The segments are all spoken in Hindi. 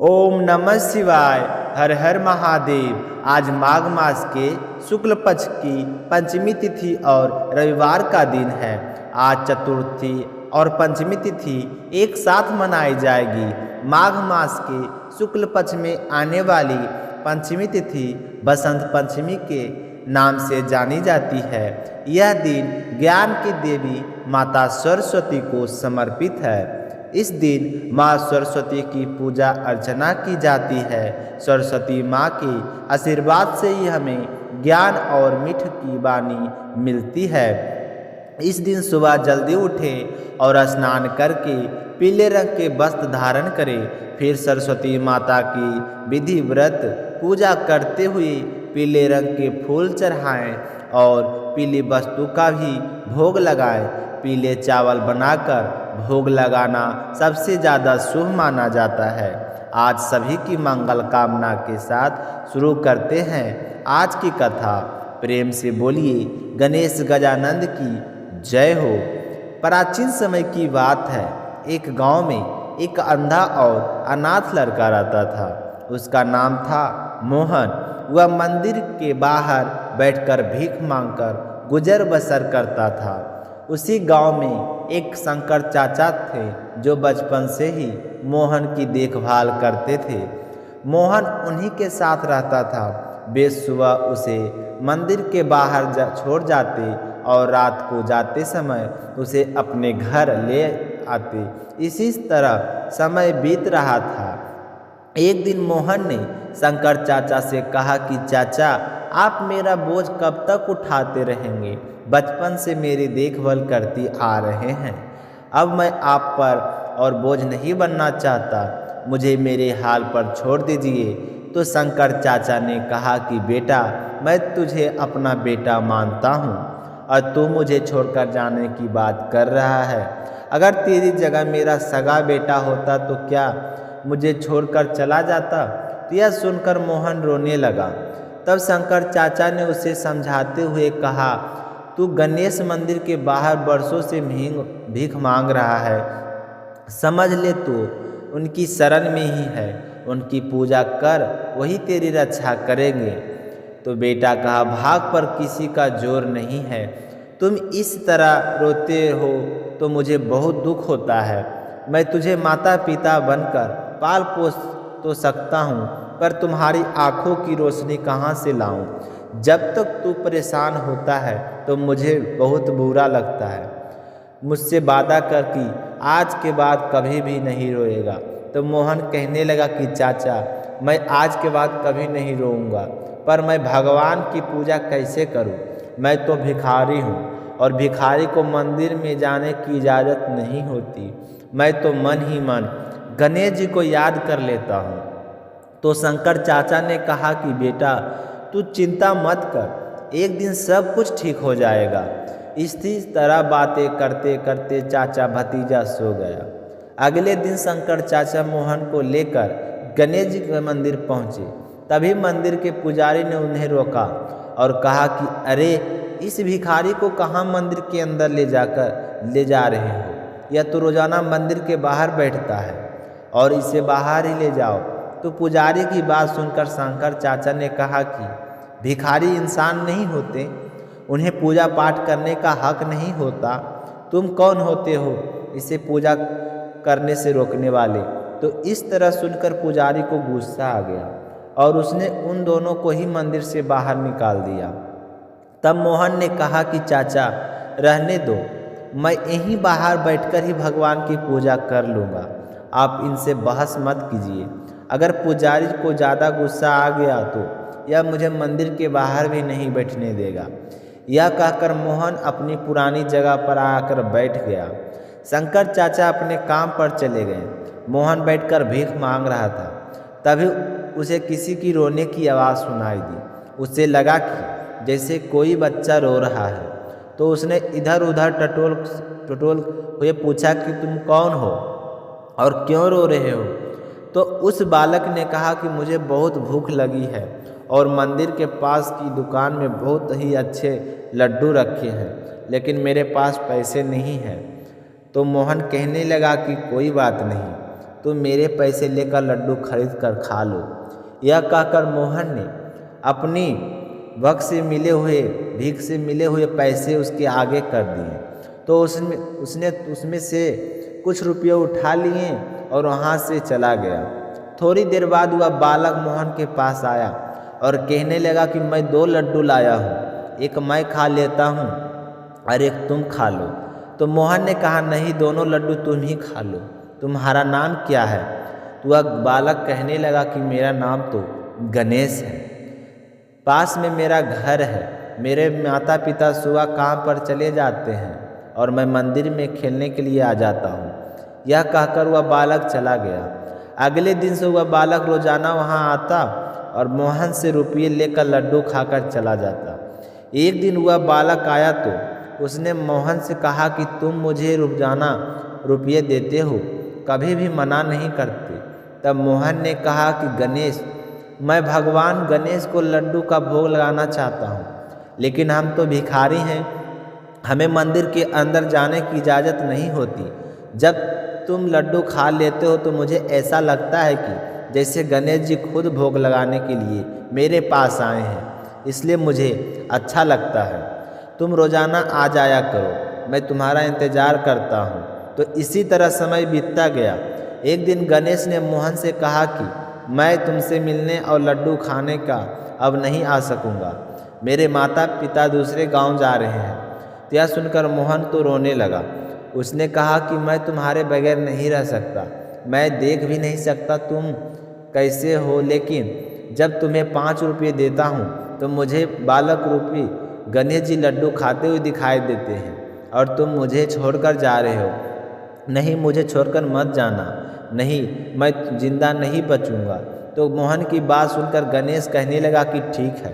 ओम नमः शिवाय। हर हर महादेव। आज माघ मास के शुक्ल पक्ष की पंचमी तिथि और रविवार का दिन है। आज चतुर्थी और पंचमी तिथि एक साथ मनाई जाएगी। माघ मास के शुक्ल पक्ष में आने वाली पंचमी तिथि बसंत पंचमी के नाम से जानी जाती है। यह दिन ज्ञान की देवी माता सरस्वती को समर्पित है। इस दिन माँ सरस्वती की पूजा अर्चना की जाती है। सरस्वती माँ के आशीर्वाद से ही हमें ज्ञान और मीठ की वाणी मिलती है। इस दिन सुबह जल्दी उठें और स्नान करके पीले रंग के वस्त्र धारण करें। फिर सरस्वती माता की विधि व्रत पूजा करते हुए पीले रंग के फूल चढ़ाएं और पीली वस्तु का भी भोग लगाएं। पीले चावल बनाकर भोग लगाना सबसे ज़्यादा शुभ माना जाता है। आज सभी की मंगल कामना के साथ शुरू करते हैं आज की कथा। प्रेम से बोलिए गणेश गजानंद की जय हो। प्राचीन समय की बात है। एक गांव में एक अंधा और अनाथ लड़का रहता था। उसका नाम था मोहन। वह मंदिर के बाहर बैठकर भीख मांगकर गुजर बसर करता था। उसी गांव में एक शंकर चाचा थे जो बचपन से ही मोहन की देखभाल करते थे। मोहन उन्हीं के साथ रहता था। वे सुबह उसे मंदिर के बाहर छोड़ जाते और रात को जाते समय उसे अपने घर ले आते। इसी तरह समय बीत रहा था। एक दिन मोहन ने शंकर चाचा से कहा कि चाचा, आप मेरा बोझ कब तक उठाते रहेंगे? बचपन से मेरी देखभाल करती आ रहे हैं। अब मैं आप पर और बोझ नहीं बनना चाहता। मुझे मेरे हाल पर छोड़ दीजिए। तो शंकर चाचा ने कहा कि बेटा, मैं तुझे अपना बेटा मानता हूँ और तू मुझे छोड़कर जाने की बात कर रहा है। अगर तेरी जगह मेरा सगा बेटा होता तो क्या मुझे छोड़कर चला जाता? तो यह सुनकर मोहन रोने लगा। तब शंकर चाचा ने उसे समझाते हुए कहा, तू गणेश मंदिर के बाहर बरसों से भीख मांग रहा है। समझ ले, तू उनकी शरण में ही है। उनकी पूजा कर, वही तेरी रक्षा करेंगे। तो बेटा कहा, भाग पर किसी का जोर नहीं है। तुम इस तरह रोते हो तो मुझे बहुत दुख होता है। मैं तुझे माता पिता बनकर पाल पोस तो सकता हूँ, पर तुम्हारी आँखों की रोशनी कहाँ से लाऊं? जब तक तू परेशान होता है तो मुझे बहुत बुरा लगता है। मुझसे वादा कर कि आज के बाद कभी भी नहीं रोएगा। तो मोहन कहने लगा कि चाचा, मैं आज के बाद कभी नहीं रोऊंगा, पर मैं भगवान की पूजा कैसे करूं? मैं तो भिखारी हूं और भिखारी को मंदिर में जाने की इजाज़त नहीं होती। मैं तो मन ही मन गणेश जी को याद कर लेता हूं। तो शंकर चाचा ने कहा कि बेटा, तू चिंता मत कर, एक दिन सब कुछ ठीक हो जाएगा। इसी तरह बातें करते करते चाचा भतीजा सो गया। अगले दिन शंकर चाचा मोहन को लेकर गणेश जी के मंदिर पहुँचे। तभी मंदिर के पुजारी ने उन्हें रोका और कहा कि अरे, इस भिखारी को कहाँ मंदिर के अंदर ले जा रहे हो? यह तो रोजाना मंदिर के बाहर बैठता है और इसे बाहर ही ले जाओ। तो पुजारी की बात सुनकर शंकर चाचा ने कहा कि भिखारी इंसान नहीं होते, उन्हें पूजा पाठ करने का हक नहीं होता। तुम कौन होते हो इसे पूजा करने से रोकने वाले? तो इस तरह सुनकर पुजारी को गुस्सा आ गया और उसने उन दोनों को ही मंदिर से बाहर निकाल दिया। तब मोहन ने कहा कि चाचा, रहने दो, मैं यहीं बाहर बैठकर ही भगवान की पूजा कर लूँगा। आप इनसे बहस मत कीजिए। अगर पुजारी को ज़्यादा गुस्सा आ गया तो यह मुझे मंदिर के बाहर भी नहीं बैठने देगा। यह कहकर मोहन अपनी पुरानी जगह पर आकर बैठ गया। शंकर चाचा अपने काम पर चले गए। मोहन बैठकर भीख मांग रहा था। तभी उसे किसी की रोने की आवाज़ सुनाई दी। उसे लगा कि जैसे कोई बच्चा रो रहा है। तो उसने इधर उधर टटोल हुए पूछा कि तुम कौन हो और क्यों रो रहे हो? तो उस बालक ने कहा कि मुझे बहुत भूख लगी है और मंदिर के पास की दुकान में बहुत ही अच्छे लड्डू रखे हैं, लेकिन मेरे पास पैसे नहीं हैं। तो मोहन कहने लगा कि कोई बात नहीं, तुम मेरे पैसे लेकर लड्डू खरीद कर खा लो। यह कहकर मोहन ने अपनी भीख से मिले हुए पैसे उसके आगे कर दिए। तो उसने उसमें से कुछ रुपये उठा लिए और वहाँ से चला गया। थोड़ी देर बाद वह बालक मोहन के पास आया और कहने लगा कि मैं 2 लड्डू लाया हूँ, एक मैं खा लेता हूँ और एक तुम खा लो। तो मोहन ने कहा, नहीं, दोनों लड्डू तुम ही खा लो। तुम्हारा नाम क्या है? तो वह बालक कहने लगा कि मेरा नाम तो गणेश है, पास में मेरा घर है। मेरे माता पिता सुबह काम पर चले जाते हैं और मैं मंदिर में खेलने के लिए आ जाता हूँ। यह कहकर वह बालक चला गया। अगले दिन से वह बालक रोजाना वहाँ आता और मोहन से रुपये लेकर लड्डू खाकर चला जाता। एक दिन वह बालक आया तो उसने मोहन से कहा कि तुम मुझे रोजाना रुपये देते हो, कभी भी मना नहीं करते। तब मोहन ने कहा कि गणेश, मैं भगवान गणेश को लड्डू का भोग लगाना चाहता हूँ, लेकिन हम तो भिखारी हैं, हमें मंदिर के अंदर जाने की इजाज़त नहीं होती। जब तुम लड्डू खा लेते हो तो मुझे ऐसा लगता है कि जैसे गणेश जी खुद भोग लगाने के लिए मेरे पास आए हैं, इसलिए मुझे अच्छा लगता है। तुम रोज़ाना आ जाया करो, मैं तुम्हारा इंतज़ार करता हूँ। तो इसी तरह समय बीतता गया। एक दिन गणेश ने मोहन से कहा कि मैं तुमसे मिलने और लड्डू खाने का अब नहीं आ सकूँगा, मेरे माता पिता दूसरे गांव जा रहे हैं। तो यह सुनकर मोहन तो रोने लगा। उसने कहा कि मैं तुम्हारे बगैर नहीं रह सकता, मैं देख भी नहीं सकता तुम कैसे हो, लेकिन जब तुम्हें 5 रुपये देता हूँ तो मुझे बालक रूपी गणेश जी लड्डू खाते हुए दिखाई देते हैं और तुम मुझे छोड़कर जा रहे हो। नहीं, मुझे छोड़कर मत जाना, नहीं, मैं जिंदा नहीं बचूंगा। तो मोहन की बात सुनकर गणेश कहने लगा कि ठीक है,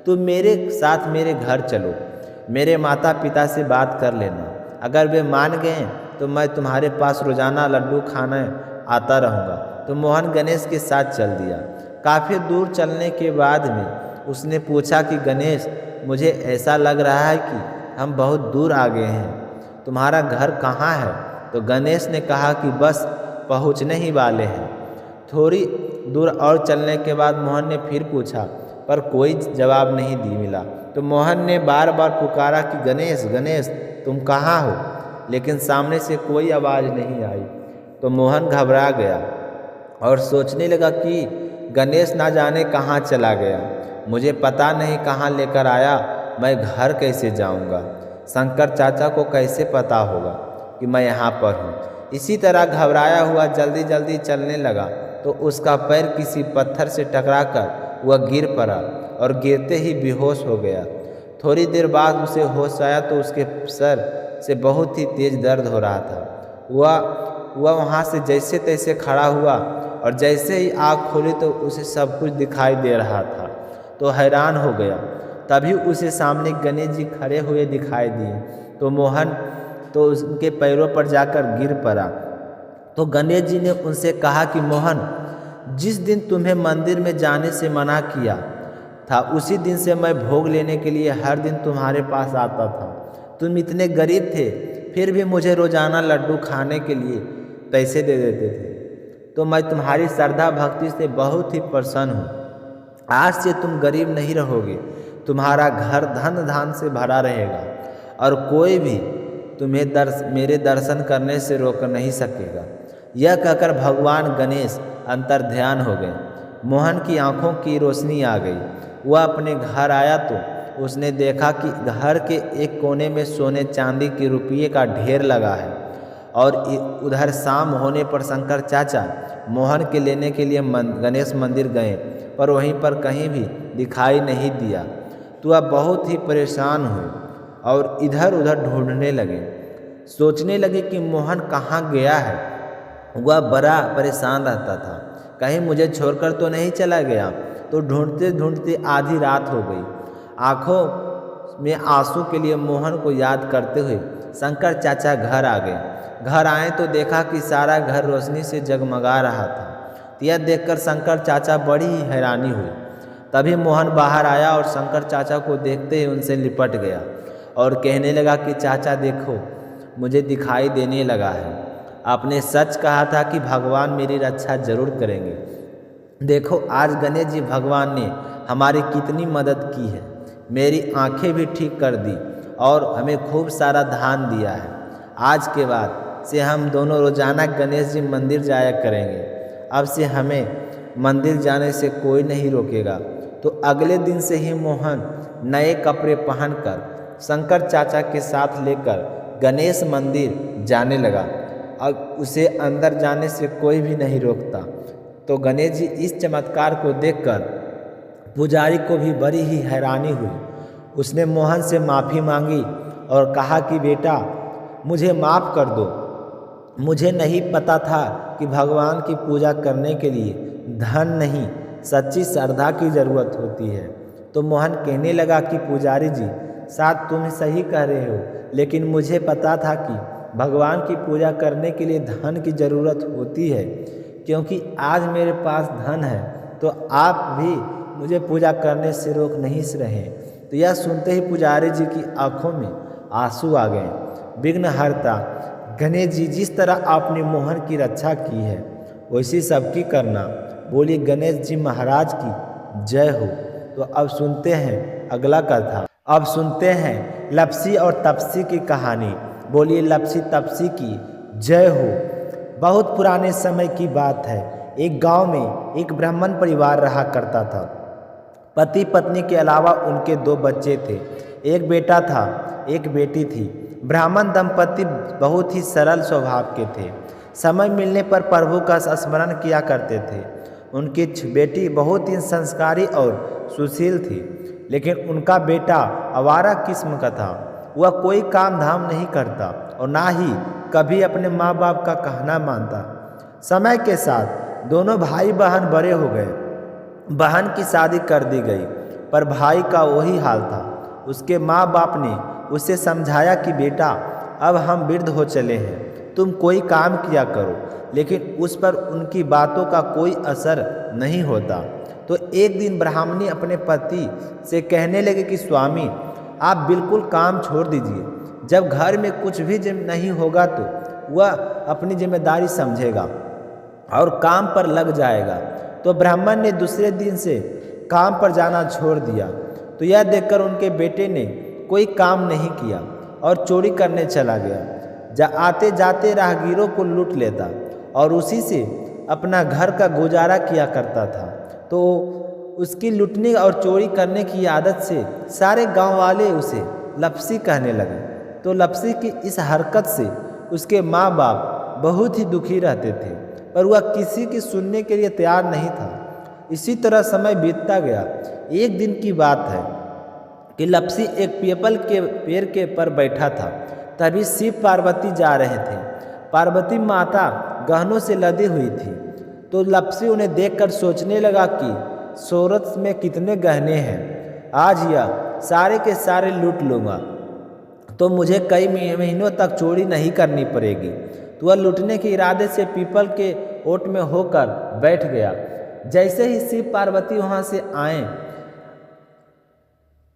तुम मेरे साथ मेरे घर चलो, मेरे माता पिता से बात कर लेना। अगर वे मान गए तो मैं तुम्हारे पास रोज़ाना लड्डू खाने आता रहूँगा। तो मोहन गणेश के साथ चल दिया। काफ़ी दूर चलने के बाद में उसने पूछा कि गणेश, मुझे ऐसा लग रहा है कि हम बहुत दूर आ गए हैं, तुम्हारा घर कहाँ है? तो गणेश ने कहा कि बस पहुँचने ही वाले हैं। थोड़ी दूर और चलने के बाद मोहन ने फिर पूछा, पर कोई जवाब नहीं मिला। तो मोहन ने बार बार पुकारा कि गणेश, गणेश, तुम कहाँ हो? लेकिन सामने से कोई आवाज़ नहीं आई। तो मोहन घबरा गया और सोचने लगा कि गणेश ना जाने कहाँ चला गया, मुझे पता नहीं कहाँ लेकर आया, मैं घर कैसे जाऊँगा, शंकर चाचा को कैसे पता होगा कि मैं यहाँ पर हूँ। इसी तरह घबराया हुआ जल्दी जल्दी चलने लगा तो उसका पैर किसी पत्थर से टकराकर वह गिर पड़ा और गिरते ही बेहोश हो गया। थोड़ी देर बाद उसे होश आया तो उसके सर से बहुत ही तेज दर्द हो रहा था। वह वहाँ से जैसे तैसे खड़ा हुआ और जैसे ही आँख खोली तो उसे सब कुछ दिखाई दे रहा था। तो हैरान हो गया। तभी उसे सामने गणेश जी खड़े हुए दिखाई दिए। तो मोहन तो उनके पैरों पर जाकर गिर पड़ा। तो गणेश जी ने उनसे कहा कि मोहन, जिस दिन तुम्हें मंदिर में जाने से मना किया था उसी दिन से मैं भोग लेने के लिए हर दिन तुम्हारे पास आता था। तुम इतने गरीब थे फिर भी मुझे रोज़ाना लड्डू खाने के लिए पैसे दे देते थे। तो मैं तुम्हारी श्रद्धा भक्ति से बहुत ही प्रसन्न हूँ। आज से तुम गरीब नहीं रहोगे, तुम्हारा घर धन धान से भरा रहेगा और कोई भी तुम्हें मेरे दर्शन करने से रोक नहीं सकेगा। यह कहकर भगवान गणेश अंतर्ध्यान हो गए। मोहन की आंखों की रोशनी आ गई। वह अपने घर आया तो उसने देखा कि घर के एक कोने में सोने चांदी के रुपये का ढेर लगा है और उधर शाम होने पर शंकर चाचा मोहन के लेने के लिए गणेश मंदिर गए, पर वहीं पर कहीं भी दिखाई नहीं दिया। तो वह बहुत ही परेशान हुए और इधर उधर ढूंढने लगे। सोचने लगे कि मोहन कहाँ गया है। वह बड़ा परेशान रहता था, कहीं मुझे छोड़कर तो नहीं चला गया। तो ढूंढते ढूंढते आधी रात हो गई। आंखों में आंसू के लिए मोहन को याद करते हुए शंकर चाचा घर आ गए। घर आए तो देखा कि सारा घर रोशनी से जगमगा रहा था। यह देखकर शंकर चाचा बड़ी ही हैरानी हुई। तभी मोहन बाहर आया और शंकर चाचा को देखते ही उनसे लिपट गया और कहने लगा कि चाचा देखो, मुझे दिखाई देने लगा है। आपने सच कहा था कि भगवान मेरी रक्षा जरूर करेंगे। देखो आज गणेश जी भगवान ने हमारी कितनी मदद की है। मेरी आंखें भी ठीक कर दी और हमें खूब सारा धान दिया है। आज के बाद से हम दोनों रोजाना गणेश जी मंदिर जाया करेंगे। अब से हमें मंदिर जाने से कोई नहीं रोकेगा। तो अगले दिन से ही मोहन नए कपड़े पहनकर शंकर चाचा के साथ लेकर गणेश मंदिर जाने लगा। अब उसे अंदर जाने से कोई भी नहीं रोकता। तो गणेश जी इस चमत्कार को देखकर पुजारी को भी बड़ी ही हैरानी हुई। उसने मोहन से माफ़ी मांगी और कहा कि बेटा मुझे माफ़ कर दो। मुझे नहीं पता था कि भगवान की पूजा करने के लिए धन नहीं सच्ची श्रद्धा की ज़रूरत होती है। तो मोहन कहने लगा कि पुजारी जी शायद तुम सही कह रहे हो, लेकिन मुझे पता था कि भगवान की पूजा करने के लिए धन की ज़रूरत होती है, क्योंकि आज मेरे पास धन है तो आप भी मुझे पूजा करने से रोक नहीं रहे। तो यह सुनते ही पुजारी जी की आंखों में आंसू आ गए। विघ्नहर्ता गणेश जी जिस तरह आपने मोहन की रक्षा की है वैसी सबकी करना। बोलिए गणेश जी महाराज की जय हो। तो अब सुनते हैं अगला कथा। अब सुनते हैं लपसी और तपसी की कहानी। बोलिए लपसी तपसी की जय हो। बहुत पुराने समय की बात है। एक गांव में एक ब्राह्मण परिवार रहा करता था। पति पत्नी के अलावा उनके 2 बच्चे थे। एक बेटा था, एक बेटी थी। ब्राह्मण दंपति बहुत ही सरल स्वभाव के थे। समय मिलने पर प्रभु का स्मरण किया करते थे। उनकी बेटी बहुत ही संस्कारी और सुशील थी, लेकिन उनका बेटा आवारा किस्म का था। वह कोई काम धाम नहीं करता और ना ही कभी अपने माँ बाप का कहना मानता। समय के साथ दोनों भाई बहन बड़े हो गए। बहन की शादी कर दी गई, पर भाई का वही हाल था। उसके माँ बाप ने उसे समझाया कि बेटा अब हम वृद्ध हो चले हैं, तुम कोई काम किया करो, लेकिन उस पर उनकी बातों का कोई असर नहीं होता। तो एक दिन ब्राह्मणी अपने पति से कहने लगे कि स्वामी आप बिल्कुल काम छोड़ दीजिए। जब घर में कुछ भी नहीं होगा तो वह अपनी जिम्मेदारी समझेगा और काम पर लग जाएगा। तो ब्राह्मण ने दूसरे दिन से काम पर जाना छोड़ दिया। तो यह देखकर उनके बेटे ने कोई काम नहीं किया और चोरी करने चला गया। आते जाते राहगीरों को लूट लेता और उसी से अपना घर का गुजारा किया करता था। तो उसकी लूटने और चोरी करने की आदत से सारे गांव वाले उसे लपसी कहने लगे। तो लपसी की इस हरकत से उसके माँ बाप बहुत ही दुखी रहते थे, पर वह किसी की सुनने के लिए तैयार नहीं था। इसी तरह समय बीतता गया। एक दिन की बात है कि लपसी एक पीपल के पेड़ के पर बैठा था। तभी शिव पार्वती जा रहे थे। पार्वती माता गहनों से लदी हुई थी। तो लपसी उन्हें देखकर सोचने लगा कि सूरत में कितने गहने हैं, आज यह सारे के सारे लूट लूँगा तो मुझे कई महीनों तक चोरी नहीं करनी पड़ेगी। तो वह लूटने के इरादे से पीपल के ओट में होकर बैठ गया। जैसे ही शिव पार्वती वहाँ से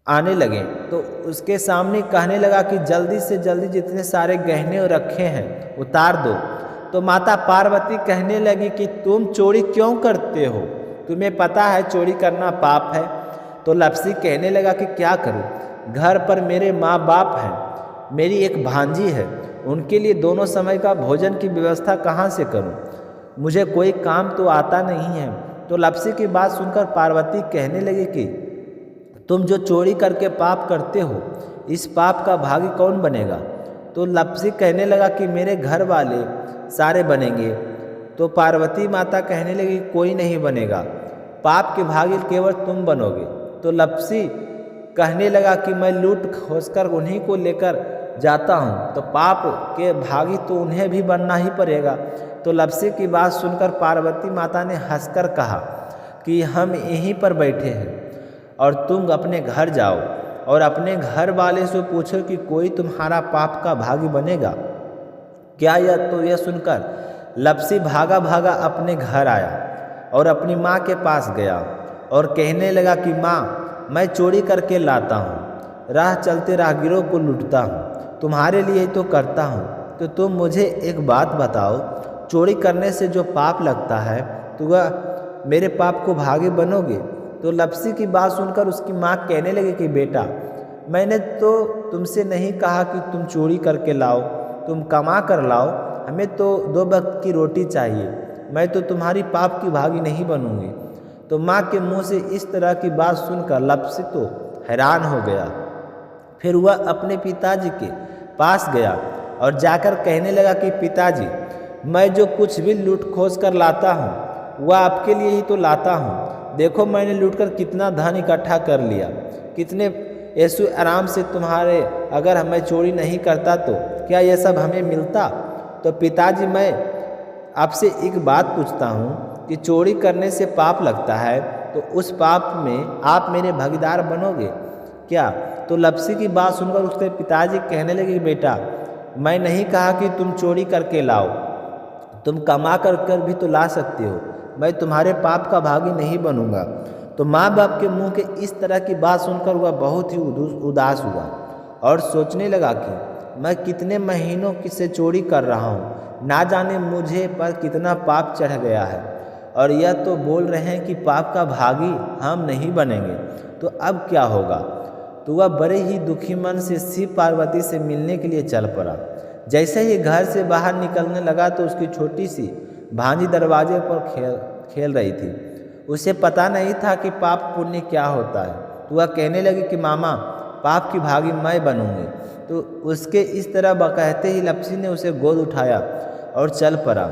आने लगे तो उसके सामने कहने लगा कि जल्दी से जल्दी जितने सारे गहने रखे हैं उतार दो। तो माता पार्वती कहने लगी कि तुम चोरी क्यों करते हो, तुम्हें पता है चोरी करना पाप है। तो लपसी कहने लगा कि क्या करूं, घर पर मेरे माँ बाप हैं, मेरी एक भांजी है, उनके लिए दोनों समय का भोजन की व्यवस्था कहाँ से करूं, मुझे कोई काम तो आता नहीं है। तो लपसी की बात सुनकर पार्वती कहने लगी कि तुम जो चोरी करके पाप करते हो, इस पाप का भागी कौन बनेगा। तो लपसी कहने लगा कि मेरे घर वाले सारे बनेंगे। तो पार्वती माता कहने लगी कोई नहीं बनेगा, पाप के भागी केवल तुम बनोगे। तो लपसी कहने लगा कि मैं लूट खोसकर उन्हीं को लेकर जाता हूँ, तो पाप के भागी तो उन्हें भी बनना ही पड़ेगा। तो लपसी की बात सुनकर पार्वती माता ने हंसकर कहा कि हम यहीं पर बैठे हैं और तुम अपने घर जाओ और अपने घर वाले से पूछो कि कोई तुम्हारा पाप का भागी बनेगा क्या। यह सुनकर लपसी भागा भागा अपने घर आया और अपनी माँ के पास गया और कहने लगा कि माँ मैं चोरी करके लाता हूँ, राह चलते राहगीरों को लूटता हूँ, तुम्हारे लिए तो करता हूँ, तो तुम मुझे एक बात बताओ, चोरी करने से जो पाप लगता है तो वह मेरे पाप को भागी बनोगे? तो लपसी की बात सुनकर उसकी माँ कहने लगी कि बेटा, मैंने तो तुमसे नहीं कहा कि तुम चोरी करके लाओ, तुम कमा कर लाओ, हमें तो 2 वक्त की रोटी चाहिए, मैं तो तुम्हारी पाप की भागी नहीं बनूंगी। तो माँ के मुंह से इस तरह की बात सुनकर लपसी तो हैरान हो गया। फिर वह अपने पिताजी के पास गया और जाकर कहने लगा कि पिताजी, मैं जो कुछ भी लूट खोज कर लाता हूँ वह आपके लिए ही तो लाता हूँ। देखो मैंने लूट कर कितना धन इकट्ठा कर लिया, कितने ऐशो आराम से तुम्हारे। अगर मैं चोरी नहीं करता तो क्या यह सब हमें मिलता? तो पिताजी, मैं आपसे एक बात पूछता हूँ कि चोरी करने से पाप लगता है, तो उस पाप में आप मेरे भागीदार बनोगे क्या? तो लपसी की बात सुनकर उसके पिताजी कहने लगे, बेटा, मैं नहीं कहा कि तुम चोरी करके लाओ, तुम कमा कर भी तो ला सकते हो, मैं तुम्हारे पाप का भागी नहीं बनूंगा। तो माँ बाप के मुंह के इस तरह की बात सुनकर वह बहुत ही उदास हुआ और सोचने लगा कि मैं कितने महीनों से चोरी कर रहा हूँ, ना जाने मुझे पर कितना पाप चढ़ गया है, और यह तो बोल रहे हैं कि पाप का भागी हम नहीं बनेंगे, तो अब क्या होगा? तो वह बड़े ही दुखी मन से शिव पार्वती से मिलने के लिए चल पड़ा। जैसे ही घर से बाहर निकलने लगा तो उसकी छोटी सी भांजी दरवाजे पर खेल रही थी। उसे पता नहीं था कि पाप पुण्य क्या होता है। तो वह कहने लगी कि मामा, पाप की भागी मैं बनूंगी। तो उसके इस तरह कहते ही लपसी ने उसे गोद उठाया और चल पड़ा।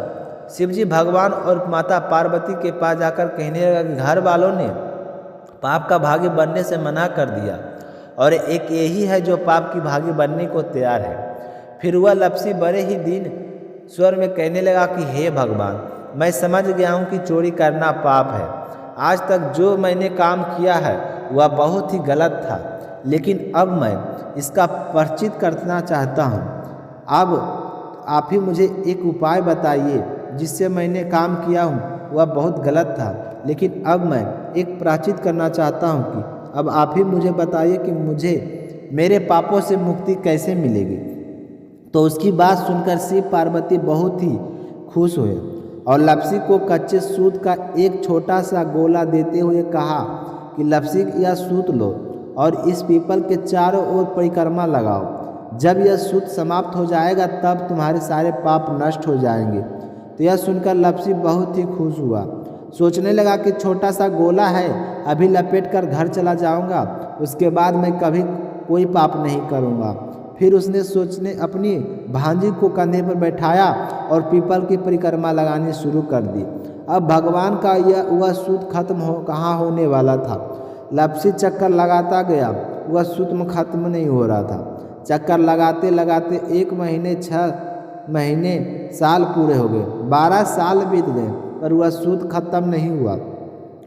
शिवजी भगवान और माता पार्वती के पास जाकर कहने लगा कि घर वालों ने पाप का भागी बनने से मना कर दिया और एक यही है जो पाप की भागी बनने को तैयार है। फिर वह लपसी बड़े ही दीन स्वर में कहने लगा कि हे भगवान, मैं समझ गया हूँ कि चोरी करना पाप है। आज तक जो मैंने काम किया है वह बहुत ही गलत था, लेकिन अब मैं इसका प्रायश्चित करना चाहता हूँ। अब आप ही मुझे एक उपाय बताइए, जिससे मैंने काम किया हूँ वह बहुत गलत था, लेकिन अब मैं एक प्रायश्चित करना चाहता हूँ कि अब आप ही मुझे बताइए कि मुझे मेरे पापों से मुक्ति कैसे मिलेगी। तो उसकी बात सुनकर शिव पार्वती बहुत ही खुश हुए और लपसी को कच्चे सूत का एक छोटा सा गोला देते हुए कहा कि लपसी, यह सूत लो और इस पीपल के चारों ओर परिक्रमा लगाओ। जब यह सूत समाप्त हो जाएगा तब तुम्हारे सारे पाप नष्ट हो जाएंगे। तो यह सुनकर लपसी बहुत ही खुश हुआ। सोचने लगा कि छोटा सा गोला है, अभी लपेट कर घर चला जाऊंगा, उसके बाद मैं कभी कोई पाप नहीं करूंगा। फिर उसने अपनी भांजी को कंधे पर बैठाया और पीपल की परिक्रमा लगानी शुरू कर दी। अब भगवान का वह सूत कहाँ होने वाला था। लपसी चक्कर लगाता गया, वह सूत खत्म नहीं हो रहा था। चक्कर लगाते लगाते 1 महीने 6 महीने साल पूरे हो गए, 12 साल बीत गए, पर वह सूत खत्म नहीं हुआ।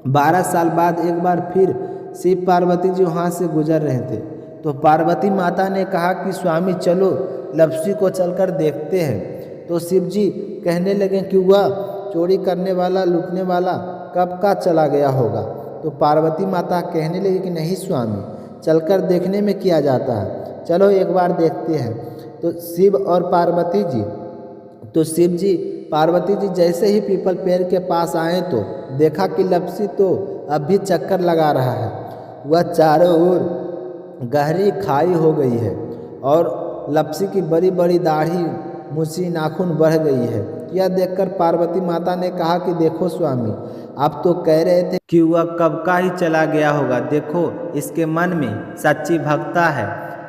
12 साल बाद एक बार फिर शिव पार्वती जी वहाँ से गुजर रहे थे। तो पार्वती माता ने कहा कि स्वामी चलो लपसी को चलकर देखते हैं। तो शिव जी कहने लगे कि वह चोरी करने वाला, लूटने वाला कब का चला गया होगा। तो पार्वती माता कहने लगी कि नहीं स्वामी, चलकर देखने में किया जाता है, चलो एक बार देखते हैं। तो शिव जी पार्वती जी जैसे ही पीपल पेड़ के पास आए तो देखा कि लपसी तो अब भी चक्कर लगा रहा है। वह चारों ओर गहरी खाई हो गई है और लपसी की बड़ी बड़ी दाढ़ी, मूछी, नाखून बढ़ गई है। यह देखकर पार्वती माता ने कहा कि देखो स्वामी, आप तो कह रहे थे कि वह कब का ही चला गया होगा, देखो इसके मन में सच्ची भक्ति है।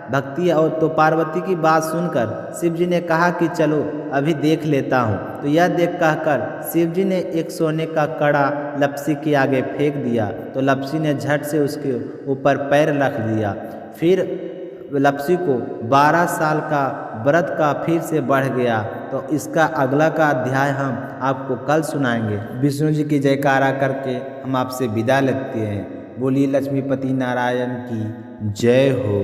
और तो पार्वती की बात सुनकर शिव जी ने कहा कि चलो अभी देख लेता हूँ। तो यह देख कहकर शिव जी ने एक सोने का कड़ा लपसी के आगे फेंक दिया। तो लपसी ने झट से उसके ऊपर पैर रख दिया। फिर लपसी को 12 साल का व्रत का फिर से बढ़ गया। तो इसका अगला का अध्याय हम आपको कल सुनाएंगे। विष्णु जी की जयकारा करके हम आपसे विदा लेते हैं। बोलिए लक्ष्मीपति नारायण की जय हो।